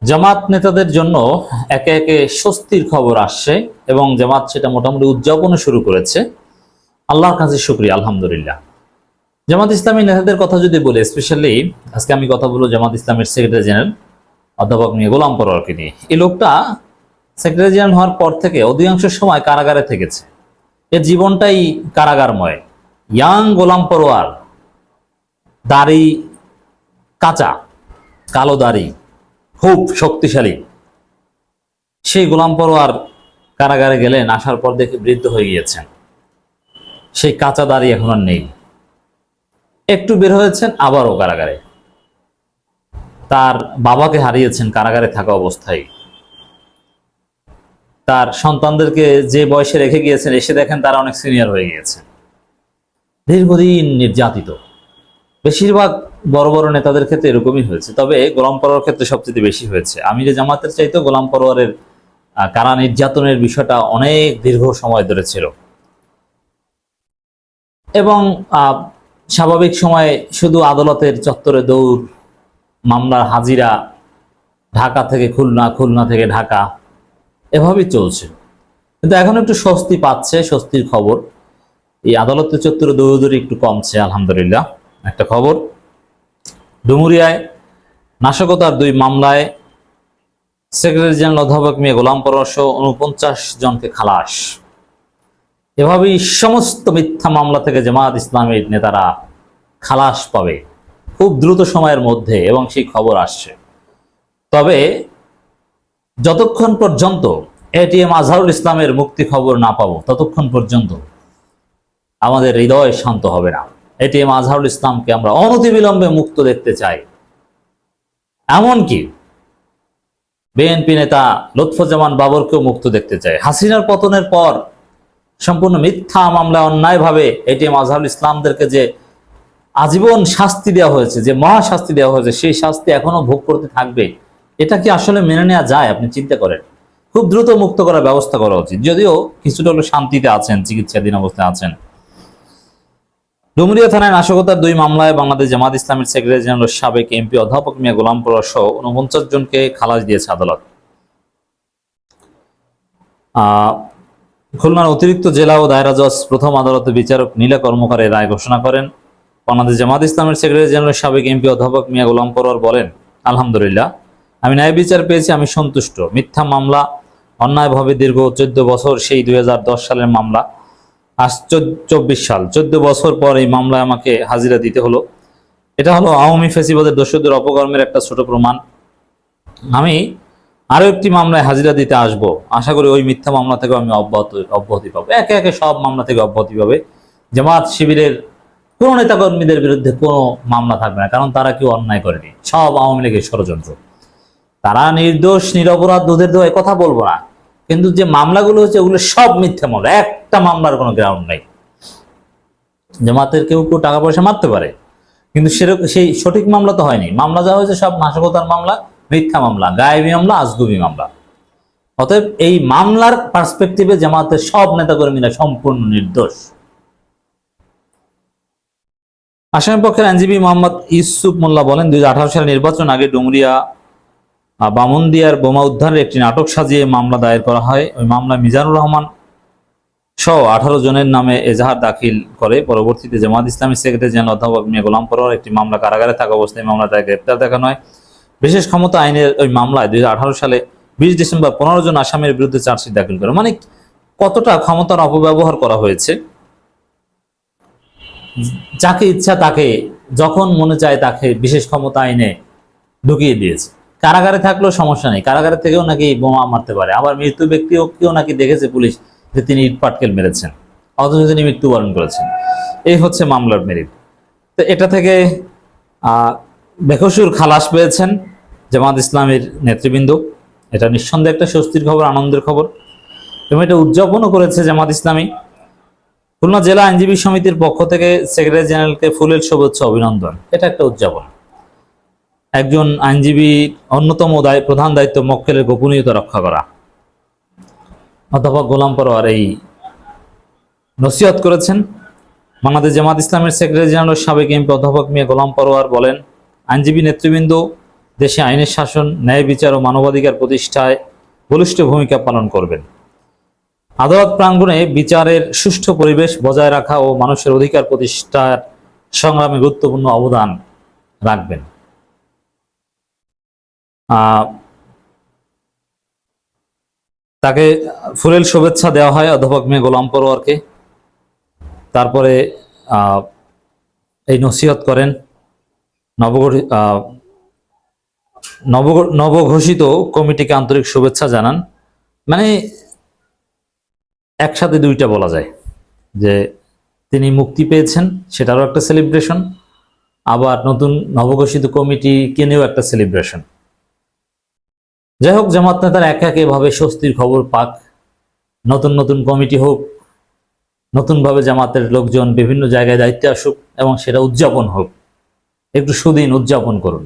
জামাত নেতাদের জন্য একে একে স্বস্তির খবর আসছে এবং জামাত সেটা মোটামুটি উদযাপনও শুরু করেছে। আল্লাহর কাছে শুকরিয়া, আলহামদুলিল্লাহ। জামাত ইসলামী নেতাদের কথা যদি বলি, স্পেশালি আজকে আমি কথা বলবো জামাত ইসলামের সেক্রেটারি জেনারেল অধ্যাপক মিয়া গোলাম পরোয়ারকে নিয়ে। এই লোকটা সেক্রেটারি জেনারেল হওয়ার পর থেকে অধিকাংশ সময় কারাগারে থেকেছে। এর জীবনটাই কারাগারময়। ইয়াং গোলাম পরোয়ার, দাড়ি কাঁচা, কালো দাড়ি, খুব শক্তিশালী। সেই গোলাম পরোয়ার কারাগারে গেলেন, আসার পর দেখে বৃদ্ধ হয়ে গিয়েছেন। সেই কাঁচা দাড়ি এখন আর নেই। একটু বের হয়েছেন, আবারও কারাগারে। তার বাবাকে হারিয়েছেন কারাগারে থাকা অবস্থায়। তার সন্তানদেরকে যে বয়সে রেখে গিয়েছেন, এসে দেখেন তারা অনেক সিনিয়র হয়ে গিয়েছেন। দীর্ঘদিন নির্যাতিত। বেশিরভাগ বড় বড় নেতাদের ক্ষেত্রে এরকমই হয়েছে, তবে গোলাম পরোয়ার ক্ষেত্রে সবচেয়ে বেশি হয়েছে। আমিরে জামাতের চাইতেও গোলাম পরোয়ারের কারা নির্যাতনের বিষয়টা অনেক দীর্ঘ সময় ধরে ছিল এবং স্বাভাবিক সময়ে শুধু আদালতের চত্বরে দৌড়, মামলার হাজিরা, ঢাকা থেকে খুলনা, খুলনা থেকে ঢাকা, এভাবেই চলছে। কিন্তু এখন একটু স্বস্তি পাচ্ছে, স্বস্তির খবর। এই আদালতের চত্বরে দৌড়দৌড়ি একটু কমছে, আলহামদুলিল্লাহ। একটা খবর, ডুমুরিয়ায় নাশকতার 2 মামলায় সেক্রেটারি জেনারেল অধ্যাপক মিয়া গোলাম পরোয়ার সহ 49 জনকে খালাস। এভাবেই সমস্ত মিথ্যা মামলা থেকে জামাত ইসলামীর নেতারা খালাস পাবে খুব দ্রুত সময়ের মধ্যে, এবং সেই খবর আসছে। তবে যতক্ষণ পর্যন্ত এটিএম আজহারুল ইসলামের মুক্তি খবর না পাবো, ততক্ষণ পর্যন্ত আমাদের হৃদয় শান্ত হবে না। এটিএম আজহারুল ইসলামকে আমরা অনতিবিলম্বে মুক্ত দেখতে চাই। এমনকি বিএনপি নেতা লুৎফুজ্জামান বাবরকেও মুক্ত দেখতে চাই। হাসিনার পতনের পর সম্পূর্ণ মিথ্যা মামলায় অন্যায়ভাবে এটিএম আজহারুল ইসলামদেরকে যে আজীবন শাস্তি দেওয়া হয়েছে, যে মহা শাস্তি দেওয়া হয়েছে, সেই শাস্তি এখনো ভোগ করতে থাকবে। এটা কি আসলে মেনে নেওয়া যায়? আপনি চিন্তা করেন। খুব দ্রুত মুক্ত করার ব্যবস্থা করা উচিত। যদিও কিছুটা হলো শান্তিতে আছেন, চিকিৎসাধীন অবস্থায় আছেন। ডুমুরিয়া থানায় নাশকতার 2 মামলায় বাংলাদেশ জামাত ইসলামের সেক্রেটারি জেনারেল সাবেক এমপি অধ্যাপক মিয়া গোলাম পরোয়ার সহ 49 জনকে খালাস দিয়েছে আদালত। খুলনার অতিরিক্ত জেলা ও দায়রা জজ প্রথম আদালতের বিচারক নীলা কর্মকার এই রায় ঘোষণা করেন। বাংলাদেশ জামাত ইসলামের সেক্রেটারি জেনারেল সাবেক এমপি অধ্যাপক মিয়া গোলাম পরোয়ার বলেন, আলহামদুলিল্লাহ, আমি ন্যায় বিচার পেয়েছি, আমি সন্তুষ্ট। মিথ্যা মামলা, অন্যায়ভাবে দীর্ঘ 14 বছর, সেই 2010 সালের মামলা, আজ 24 সাল, 14 বছর পর এই মামলায় আমাকে হাজিরা দিতে হলো। এটা হলো আওয়ামী ফ্যাসিবাদের দোষীদের অপকর্মের একটা ছোট প্রমাণ। আমি আরো একটি মামলায় হাজিরা দিতে আসব। আশা করি ওই মিথ্যা মামলা থেকে আমি অব্যাহতি পাবো। একে একে সব মামলা থেকে অব্যাহতি পাবে। জামাত শিবিরের কোনো নেতাকর্মীদের বিরুদ্ধে কোনো মামলা থাকবে না, কারণ তারা কেউ অন্যায় করেনি। সব আওয়ামী লীগের ষড়যন্ত্র। তারা নির্দোষ, নিরপরাধ, দুধের দোহাই কথা বলবো না, কিন্তু যে মামলাগুলো হচ্ছে ওগুলো সব মিথ্যা মামলা। একটা মামলার কোনো গ্রাউন্ড নাই। জামাতের কেউ কেউ টাকা পয়সা মারতে পারে, কিন্তু সেই সঠিক মামলা তো হয়নি। মামলা যা হয়েছে সব নাশকতার মামলা, মিথ্যা মামলা, গায়েবী মামলা, আজগুবি মামলা। অতএব এই মামলার পার্সপেক্টিভে জামাতের সব নেতাকর্মীরা সম্পূর্ণ নির্দোষ। আসামি পক্ষের আইনজীবী মোহাম্মদ ইউসুফ মোল্লা বলেন, 2018 সালের নির্বাচন আগে ডুমুরিয়া বামুনদিয়ার বোমা উদ্ধারের একটি নাটক সাজিয়ে মামলা দায়ের করা হয়। ওই মামলায় মিজানুর রহমান সহ 18 জনের নামে এজাহার দাখিল করে। পরবর্তীতে জামাত ইসলামী সেক্রেটারি জেনারেল অধ্যাপক মিয়া গোলাম পরোয়ার একটি মামলা কারাগারে থাকা অবস্থায় মামলায় গ্রেপ্তার দেখানো হয়। বিশেষ ক্ষমতা আইনের ওই মামলায় 2018 সালে 20 ডিসেম্বর 15 জন আসামির বিরুদ্ধে চার্জশিট দাখিল করে। মানে কতটা ক্ষমতার অপব্যবহার করা হয়েছে। যাকে ইচ্ছা তাকে, যখন মনে চায় তাকে বিশেষ ক্ষমতা আইনে ঢুকিয়ে দিয়েছে। কারাগারে থাকলেও সমস্যা নেই, কারাগারে থেকেও নাকি বোমা মারতে পারে। আবার মৃত্যু ব্যক্তিকেও নাকি দেখেছে পুলিশ যে তিনি ইট পাটকেল মেরেছেন, অথচ তিনি মৃত্যুবরণ করেছেন। এই হচ্ছে মামলার মেরিট। তো এটা থেকে বেকসুর খালাস পেয়েছেন জামাত ইসলামের নেতৃবৃন্দ। এটা নিঃসন্দেহে একটা স্বস্তির খবর, আনন্দের খবর, এবং এটা উদযাপনও করেছে জামাত ইসলামী। খুলনা জেলা আইনজীবী সমিতির পক্ষ থেকে সেক্রেটারি জেনারেলকে ফুলের শুভেচ্ছা, অভিনন্দন। এটা একটা উদযাপন। একজন আইনজীবী অন্যতম প্রধান দায়িত্ব মক্কেলের গোপনীয়তা রক্ষা করা। অধ্যাপক গোলাম পরোয়ার এই নসিহত করেছেন। বাংলাদেশ জামাত ইসলামের সেক্রেটারি জেনারেল সাবেক এমপি অধ্যাপক মিয়া গোলাম পরোয়ার বলেন, আইনজীবী নেতৃবৃন্দ, দেশে আইনের শাসন, ন্যায় বিচার ও মানবাধিকার প্রতিষ্ঠায় বলিষ্ঠ ভূমিকা পালন করবেন। আদালত প্রাঙ্গণে বিচারের সুষ্ঠু পরিবেশ বজায় রাখা ও মানুষের অধিকার প্রতিষ্ঠার সংগ্রামে গুরুত্বপূর্ণ অবদান রাখবেন। তাকে ফুলেল শুভেচ্ছা দেওয়া হয় অধ্যাপক মে গোলাম পরোয়ারকে। তারপরে এই নসিহত করেন, নবঘোষিত কমিটিকে আন্তরিক শুভেচ্ছা জানান। মানে একসাথে দুইটা বলা যায়, যে তিনি মুক্তি পেয়েছেন সেটারও একটা সেলিব্রেশন, আবার নতুন নবঘোষিত কমিটিকে নিয়েও একটা সেলিব্রেশন। যাই হোক, জামাত নেতারা একে একে এভাবে স্বস্তির খবর পাক, নতুন নতুন কমিটি হোক, নতুনভাবে জামাতের লোকজন বিভিন্ন জায়গায় দায়িত্বে আসুক এবং সেটা উদযাপন হোক। একটু সুদিন উদযাপন করুন।